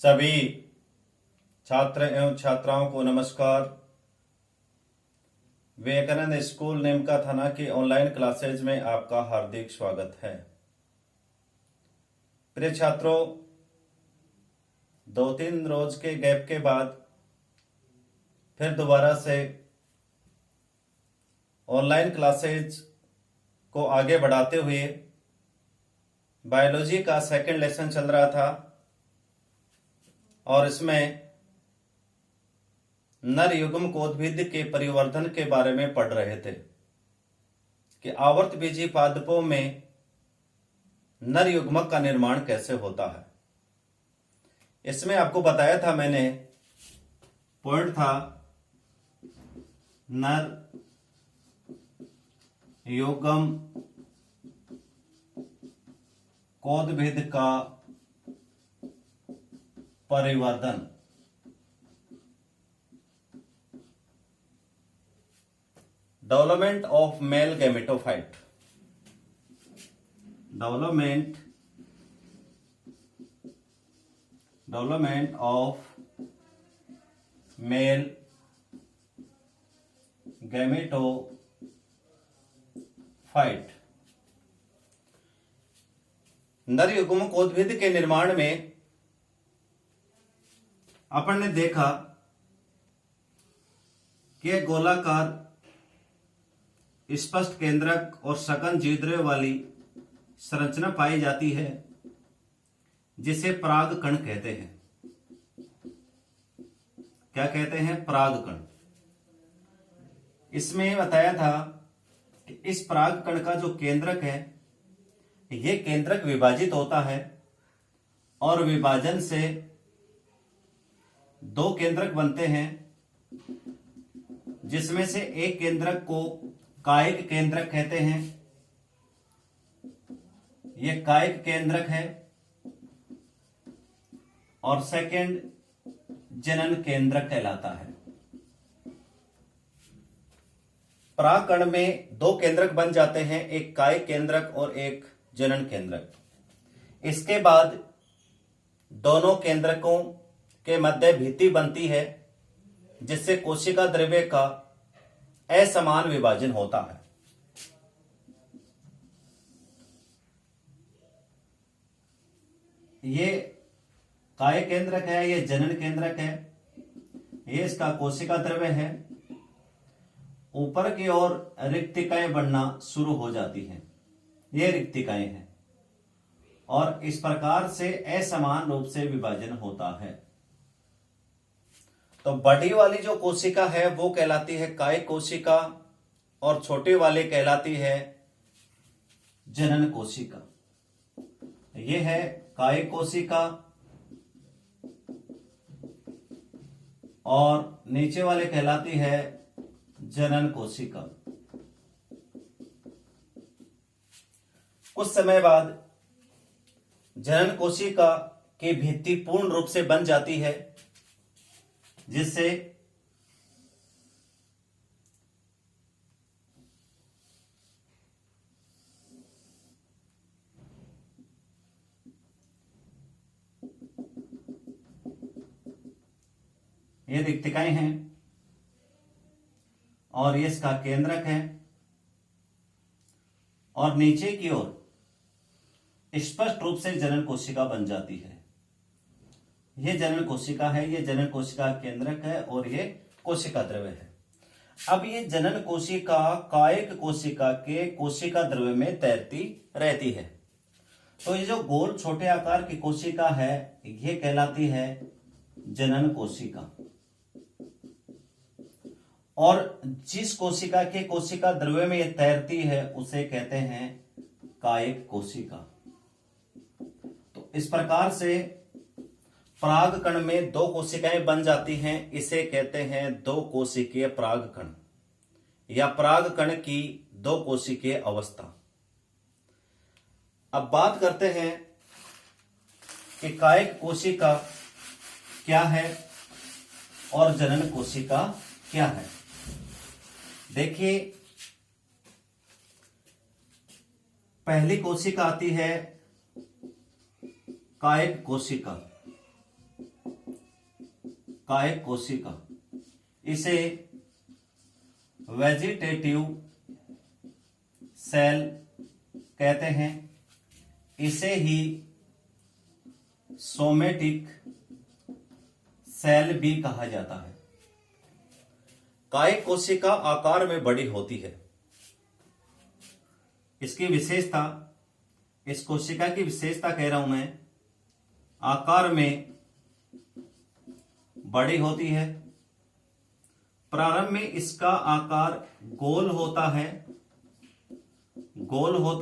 सभी छात्र एवं छात्राओं को नमस्कार। विवेकानंद स्कूल नीमका थाना की ऑनलाइन क्लासेज में आपका हार्दिक स्वागत है। प्रिय छात्रों, 2-3 रोज के गैप के बाद फिर दोबारा से ऑनलाइन क्लासेज को आगे बढ़ाते हुए बायोलॉजी का सेकंड लेसन चल रहा था और इसमें नर युग्मकोद्भिद के परिवर्धन के बारे में पढ़ रहे थे कि आवर्तबीजी पादपों में नर युग्मक का निर्माण कैसे होता है। इसमें आपको बताया था मैंने, पॉइंट था नर युग्म कोद्भिद का परिवर्धन। Development of male gametophyte. Development of male gametophyte. नर युग्मकोद्भिद के निर्माण में अपन ने देखा कि गोलाकार स्पष्ट केंद्रक और सकन जीवद्रव्य वाली संरचना पाई जाती है जिसे परागकण कहते हैं। क्या कहते हैं? परागकण। इसमें बताया था कि इस परागकण का जो केंद्रक है, यह केंद्रक विभाजित होता है और विभाजन से 2 केंद्रक बनते हैं, जिसमें से एक केंद्रक को कायिक केंद्रक कहते हैं। यह कायिक केंद्रक है और सेकंड जनन केंद्रक कहलाता है। परागकण में 2 केंद्रक बन जाते हैं, एक कायिक केंद्रक और एक जनन केंद्रक। इसके बाद दोनों केंद्रकों के मध्य भित्ति बनती है, जिससे कोशिका द्रव्य का असमान विभाजन होता है। ये काय केंद्रक है, ये जनन केंद्रक है, ये इसका कोशिका द्रव्य है। ऊपर की ओर रिक्तिकाएं बनना शुरू हो जाती हैं, ये रिक्तिकाएं हैं और इस प्रकार से असमान रूप से विभाजन होता है। तो बड़ी वाली जो कोशिका है वो कहलाती है कायिक कोशिका और छोटी वाली कहलाती है जनन कोशिका। ये है कायिक कोशिका और नीचे वाले कहलाती है जनन कोशिका। कुछ समय बाद जनन कोशिका की भित्ति पूर्ण रूप से बन जाती है, जिससे ये रिक्तिकाएं हैं और ये इसका केंद्रक है और नीचे की ओर स्पष्ट रूप से जनन कोशिका बन जाती है। ये जनन कोशिका है, ये जनन कोशिका केंद्रक है और ये कोशिका द्रव्य है। अब ये जनन कोशिका कायिक कोशिका के कोशिका द्रव्य में तैरती रहती है। तो ये जो गोल छोटे आकार की कोशिका है, ये कहलाती है जनन कोशिका और जिस कोशिका के कोशिका द्रव्य में ये तैरती है उसे कहते हैं कायिक कोशिका। तो इस प्रकार से परागकण में 2 कोशिकाएं बन जाती हैं, इसे कहते हैं 2 कोशिकीय परागकण या परागकण की 2 कोशिकीय अवस्था। अब बात करते हैं कि कायिक कोशिका क्या है और जनन कोशिका क्या है। देखिए, पहली कोशिका आती है कायिक कोशिका। कायिक कोशिका, इसे वेजिटेटिव सेल कहते हैं। इसे ही सोमेटिक सेल भी कहा जाता है। कायिक कोशिका आकार में बड़ी होती है। इसकी विशेषता, इस कोशिका की विशेषता कह रहा हूं मैं, आकार में बड़ी होती है। प्रारंभ में इसका आकार गोल होता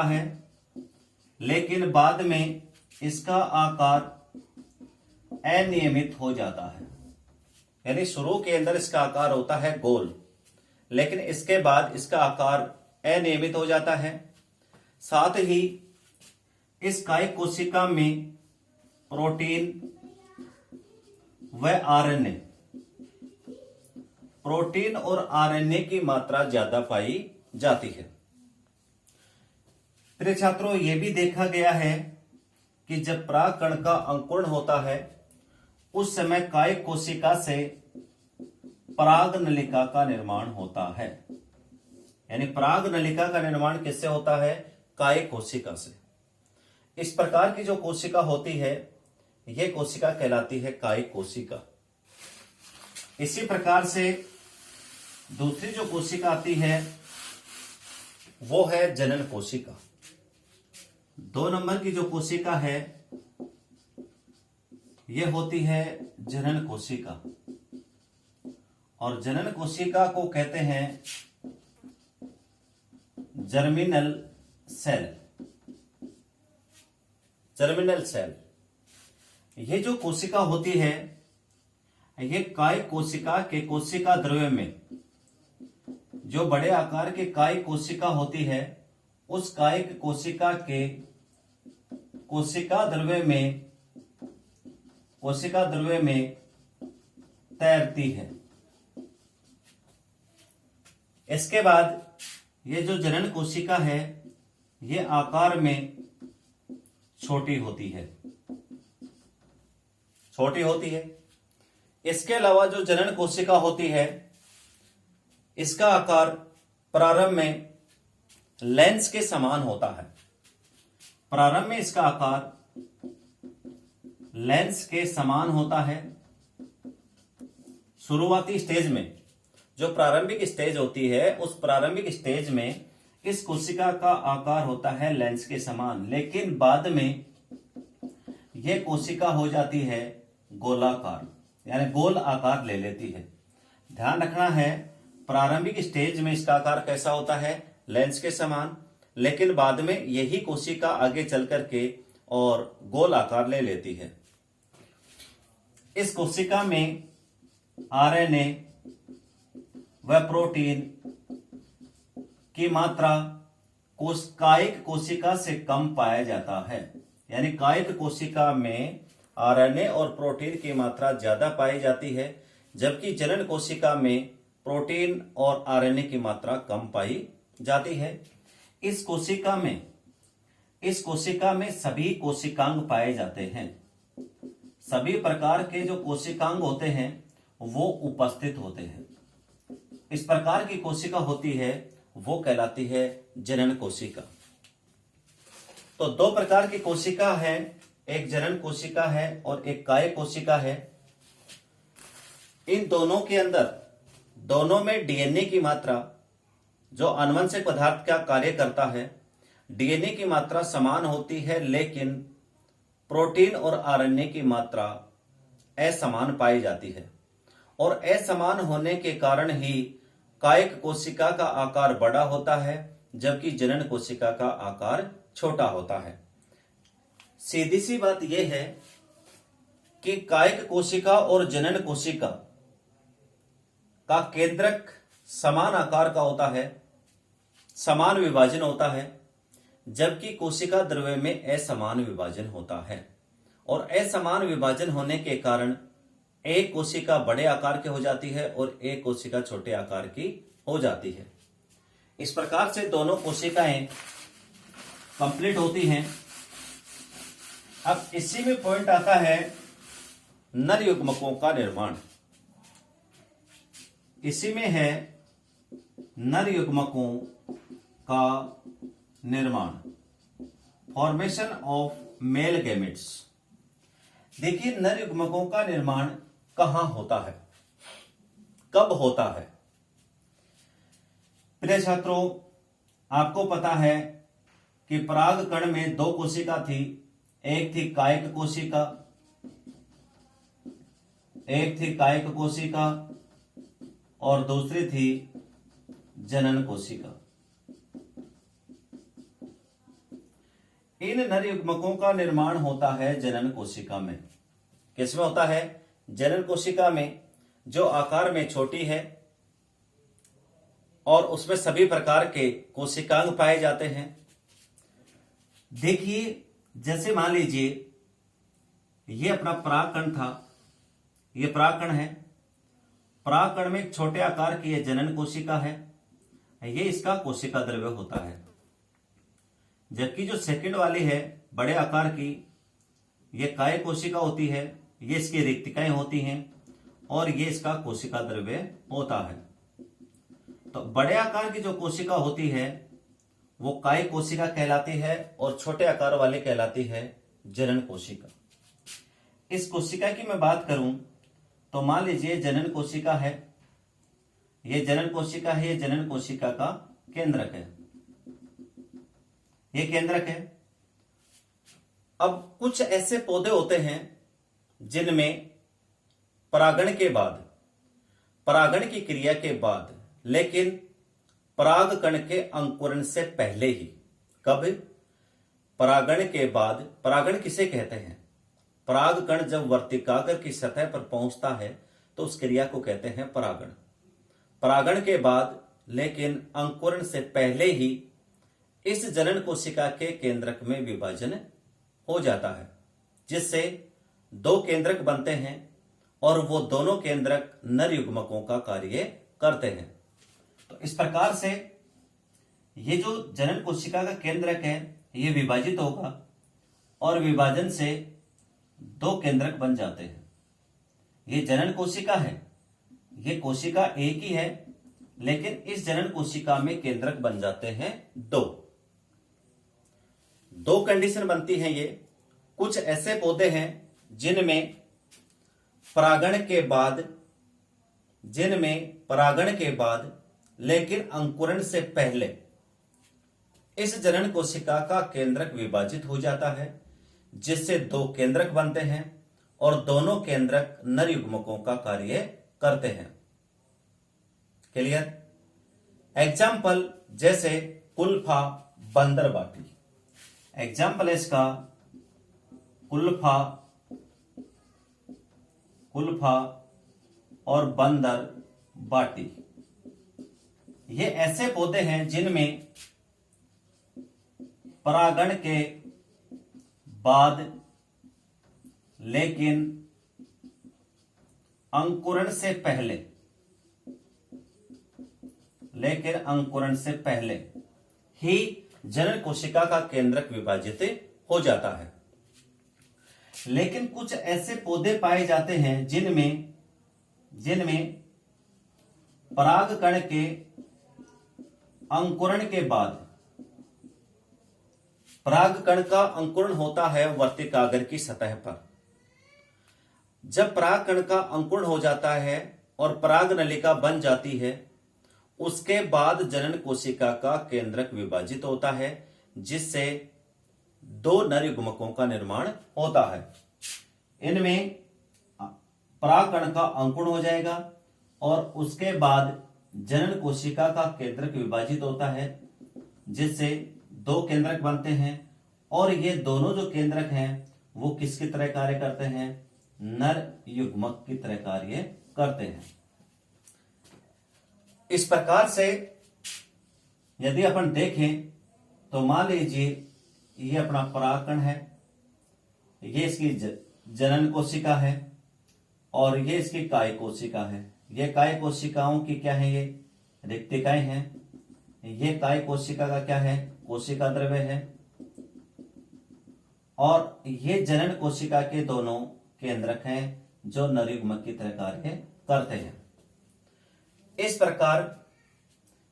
है, लेकिन बाद में इसका आकार अनियमित हो जाता है। यानी शुरू के अंदर इसका आकार होता है गोल, लेकिन इसके बाद इसका आकार अनियमित हो जाता है। साथ ही इस कायिक कोशिका में प्रोटीन व आरएनए, प्रोटीन और आरएनए की मात्रा ज्यादा पाई जाती है। प्रिय छात्रों, यह भी देखा गया है कि जब परागकण का अंकुरण होता है उस समय कायिक कोशिका से पराग नलिका का निर्माण होता है। यानी पराग नलिका का निर्माण किससे होता है? कायिक कोशिका से। इस प्रकार की जो कोशिका होती है यह कोशिका कहलाती है कायिक कोशिका। इसी प्रकार से दूसरी जो कोशिका आती है वो है जनन कोशिका। 2 नंबर की जो कोशिका है यह होती है जनन कोशिका, और जनन कोशिका को कहते हैं जर्मिनल सेल। जर्मिनल सेल, यह जो कोशिका होती है यह कायिक कोशिका के कोशिका द्रव्य में, जो बड़े आकार के कायिक कोशिका होती है उस कायिक कोशिका के कोशिका द्रव्य में तैरती है। इसके बाद ये जो जनन कोशिका है ये आकार में छोटी होती है। इसके अलावा जो जनन कोशिका होती है इसका आकार प्रारंभ में लेंस के समान होता है। प्रारंभ में इसका आकार लेंस के समान होता है। शुरुआती स्टेज में, जो प्रारंभिक स्टेज होती है उस प्रारंभिक स्टेज में इस कोशिका का आकार होता है लेंस के समान, लेकिन बाद में यह कोशिका हो जाती है गोलाकार, यानी गोल आकार ले लेती है। ध्यान रखना है, प्रारंभिक स्टेज में इसका आकार कैसा होता है? लेंस के समान, लेकिन बाद में यही कोशिका आगे चल करके और गोल आकार ले लेती है। इस कोशिका में आरएनए व प्रोटीन की मात्रा कायिक कोशिका से कम पाया जाता है। यानी कायिक कोशिका में आरएनए और प्रोटीन की मात्रा ज्यादा पाई जाती है, जबकि जनन कोशिका में प्रोटीन और आरएनए की मात्रा कम पाई जाती है। इस कोशिका में सभी कोशिकांग पाए जाते हैं। सभी प्रकार के जो कोशिकांग होते हैं वो उपस्थित होते हैं। इस प्रकार की कोशिका होती है वो कहलाती है जनन कोशिका। तो 2 प्रकार की कोशिका है, एक जनन कोशिका है और एक कायिक कोशिका है। इन दोनों के अंदर, दोनों में डीएनए की मात्रा, जो आनुवंशिक पदार्थ का कार्य करता है, डीएनए की मात्रा समान होती है, लेकिन प्रोटीन और आरएनए की मात्रा असमान पाई जाती है। और असमान होने के कारण ही कायिक कोशिका का आकार बड़ा होता है, जबकि जनन कोशिका का आकार छोटा होता है। सीधी सी बात यह है कि कायिक कोशिका और जनन कोशिका का केंद्रक समान आकार का होता है, समान विभाजन होता है, जबकि कोशिका द्रव्य में असमान विभाजन होता है। और असमान विभाजन होने के कारण एक कोशिका बड़े आकार की हो जाती है और एक कोशिका छोटे आकार की हो जाती है। इस प्रकार से दोनों कोशिकाएं कंप्लीट होती हैं। अब इसी में पॉइंट आता है नर युग्मकों का निर्माण। इसी में है नर युग्मकों का निर्माण, फॉर्मेशन ऑफ मेल गैमेट्स। देखिए, नर युग्मकों का निर्माण कहां होता है, कब होता है? प्रिय छात्रों, आपको पता है कि पराग कण में दो कोशिका थी, एक थी कायिक कोशिका, और दूसरी थी जनन कोशिका। इन नर युग्मकों का निर्माण होता है जनन कोशिका में। किसमें होता है? जनन कोशिका में, जो आकार में छोटी है और उसमें सभी प्रकार के कोशिकांग पाए जाते हैं। देखिए, जैसे मान लीजिए ये अपना परागकण था, ये परागकण है। परागकण में एक छोटे आकार की ये जनन कोशिका है, ये इसका कोशिका द्रव्य होता है। जबकि जो सेकंड वाली है बड़े आकार की, ये काय कोशिका होती है, ये इसकी रिक्तिकाएं होती हैं और ये इसका कोशिका द्रव्य होता है। तो बड़े आकार की जो कोशिका होती है वो काय कोशिका कहलाती है और छोटे आकार वाली कहलाती है जनन कोशिका। इस कोशिका की मैं बात करूं तो मान लीजिए जनन कोशिका है, ये जनन कोशिका है, ये जनन कोशिका का केंद्रक है, ये केंद्रक है। अब कुछ ऐसे पौधे होते हैं जिनमें परागण के बाद, परागण की क्रिया के बाद, लेकिन परागकण के अंकुरण से पहले ही, कब? परागण के बाद। परागण किसे कहते हैं? परागकण जब वर्तिकाग्र की सतह पर पहुंचता है तो उस क्रिया को कहते हैं परागण। परागण के बाद लेकिन अंकुरण से पहले ही इस जनन कोशिका के केंद्रक में विभाजन हो जाता है, जिससे दो केंद्रक बनते हैं और वो दोनों केंद्रक नर युग्मकों का कार्य करते हैं। तो इस प्रकार से ये जो जनन कोशिका का केंद्रक है ये विभाजित होगा और विभाजन से दो केंद्रक बन जाते हैं। ये जनन कोशिका है, ये कोशिका एक ही है, लेकिन इस जनन कोशिका में केंद्रक बन जाते हैं दो कंडीशन बनती हैं। ये कुछ ऐसे पौधे हैं जिनमें परागण के बाद लेकिन अंकुरण से पहले इस जनन कोशिका का केंद्रक विभाजित हो जाता है, जिससे दो केंद्रक बनते हैं और दोनों केंद्रक नर युग्मकों का कार्य करते हैं। क्लियर? एग्जाम्पल जैसे कुल्फा, बंदरबाटी। एग्जाम्पल है इसका कुल्फा और बंदर बाटी। ये ऐसे पौधे हैं जिनमें परागण के बाद लेकिन अंकुरण से पहले ही जनन कोशिका का केंद्रक विभाजित हो जाता है। लेकिन कुछ ऐसे पौधे पाए जाते हैं जिनमें परागकण के अंकुरण के बाद, परागकण का अंकुरण होता है वर्तिकाग्र की सतह पर। जब परागकण का अंकुरण हो जाता है और पराग नलिका बन जाती है, उसके बाद जनन कोशिका का केंद्रक विभाजित होता है, जिससे दो नर युग्मकों का निर्माण होता है। इनमें परागकण का अंकुरण हो जाएगा और उसके बाद जनन कोशिका का केंद्रक विभाजित होता है, जिससे दो केंद्रक बनते हैं और ये दोनों जो केंद्रक हैं वो किसकी तरह कार्य करते हैं? नर युग्मक की तरह कार्य करते हैं। इस प्रकार से यदि अपन देखें तो मान लीजिए ये अपना परागकण है, ये इसकी जनन कोशिका है और ये इसकी काय कोशिका है। ये काय कोशिकाओं की क्या है? ये रिक्तिकाएं हैं। ये काय कोशिका का क्या है? कोशिका द्रव्य है। और ये जनन कोशिका के दोनों केंद्रक हैं जो नर युग्मक की तरह कार्य करते हैं। इस प्रकार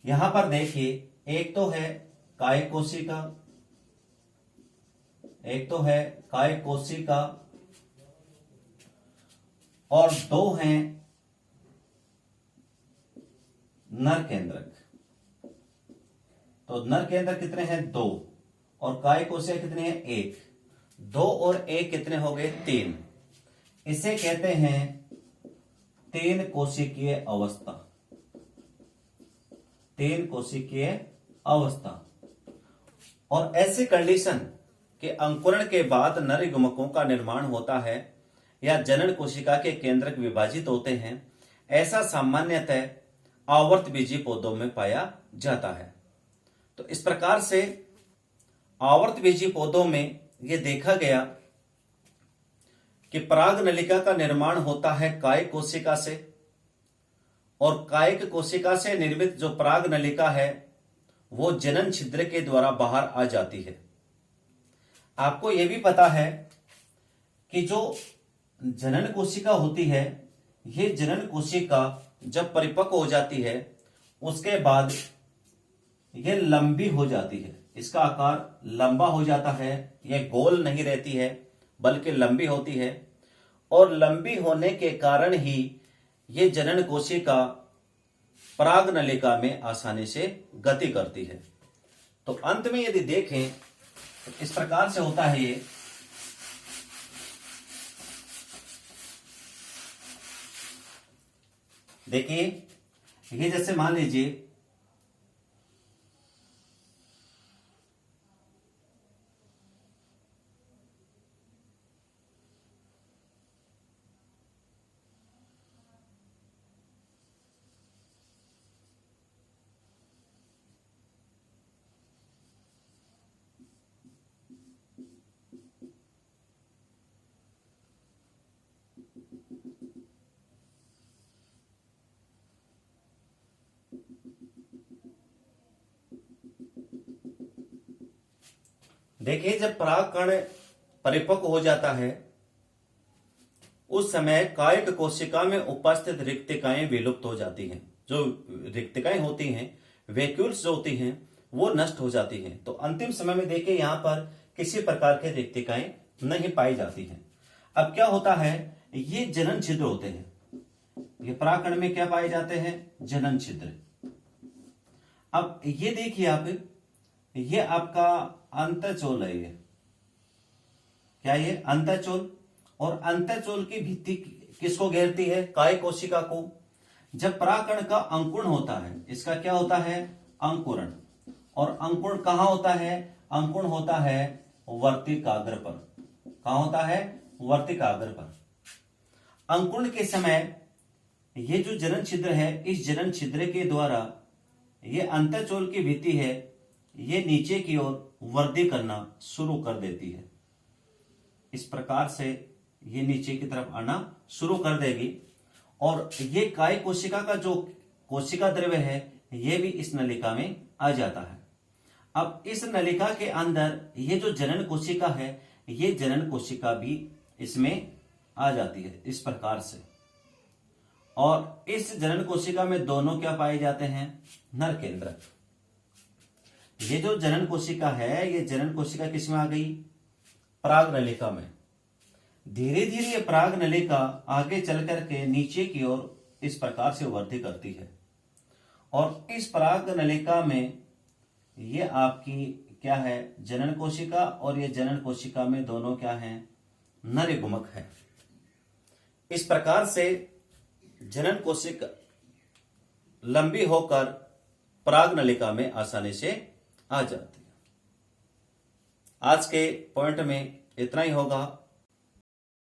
यहां पर देखिए, एक तो है काय कोशिका, और दो हैं नर केंद्रक। तो नर केंद्रक कितने हैं? 2। और काय कोशिका कितने हैं? 1। 2 और 1 कितने हो गए? 3। इसे कहते हैं 3 कोशिकीय अवस्था। 3 कोशिकीय अवस्था। और ऐसी कंडीशन के अंकुरण के बाद नर युग्मकों का निर्माण होता है या जनन कोशिका के केंद्रक विभाजित होते हैं, ऐसा सामान्यतः आवर्तबीजी पौधों में पाया जाता है। तो इस प्रकार से आवर्तबीजी पौधों में यह देखा गया कि पराग नलिका का निर्माण होता है काय कोशिका से, और कायिक कोशिका से निर्मित जो पराग नलिका है वो जनन छिद्र के द्वारा बाहर आ जाती है। आपको यह भी पता है कि जो जनन कोशिका होती है, ये जनन कोशिका जब परिपक्व हो जाती है उसके बाद ये लंबी हो जाती है। इसका आकार लंबा हो जाता है, यह गोल नहीं रहती है बल्कि लंबी होती है, और लंबी होने के कारण ही ये जनन कोशिका पराग नलिका में आसानी से गति करती है। तो अंत में यदि देखें तो इस प्रकार से होता है ये। देखिए, ये जैसे मान लीजिए देखिए जब परागकण परिपक्व हो जाता है उस समय कायिक कोशिका में उपस्थित रिक्तिकाएं विलुप्त हो जाती हैं। जो रिक्तिकाएं होती हैं, वैक्यूल्स जो होती हैं, वो नष्ट हो जाती हैं। तो अंतिम समय में देखिए यहां पर किसी प्रकार के रिक्तिकाएं नहीं पाई जाती हैं। अब क्या होता है, ये जनन छिद्र होते हैं। ये परागकण में क्या पाए जाते हैं? जनन छिद्र। अब ये देखिए आप, ये आपका अंतःचोल है। ये क्या? ये अंतःचोल। और अंतःचोल की भित्ति किसको घेरती है? काय कोशिका को। जब परागकण का अंकुरण होता है, इसका क्या होता है? अंकुरण। और अंकुरण कहां होता है? अंकुरण होता है वर्तिकाग्र पर। कहां होता है? वर्तिकाग्र पर। अंकुरण के समय ये जो जनन छिद्र है, इस जनन छिद्र के द्वारा ये अंतःचोल की भित्ति है, ये नीचे की ओर वृद्धि करना शुरू कर देती है। इस प्रकार से ये नीचे की तरफ आना शुरू कर देगी, और ये काय कोशिका का जो कोशिका द्रव्य है ये भी इस नलिका में आ जाता है। अब इस नलिका के अंदर ये जो जनन कोशिका है, ये जनन कोशिका भी इसमें आ जाती है इस प्रकार से। और इस जनन कोशिका में दोनों क्या पाए जाते हैं? नर केंद्रक। ये जो जनन कोशिका है, ये जनन कोशिका किस में आ गई? पराग नलिका में। धीरे धीरे ये पराग नलिका आगे चल करके नीचे की ओर इस प्रकार से वृद्धि करती है, और इस पराग नलिका में ये आपकी क्या है? जनन कोशिका। और ये जनन कोशिका में दोनों क्या हैं? नर युग्मक है। इस प्रकार से जनन कोशिका लंबी होकर पराग नलिका में आसानी से आ जाती है। आज के पॉइंट में इतना ही होगा।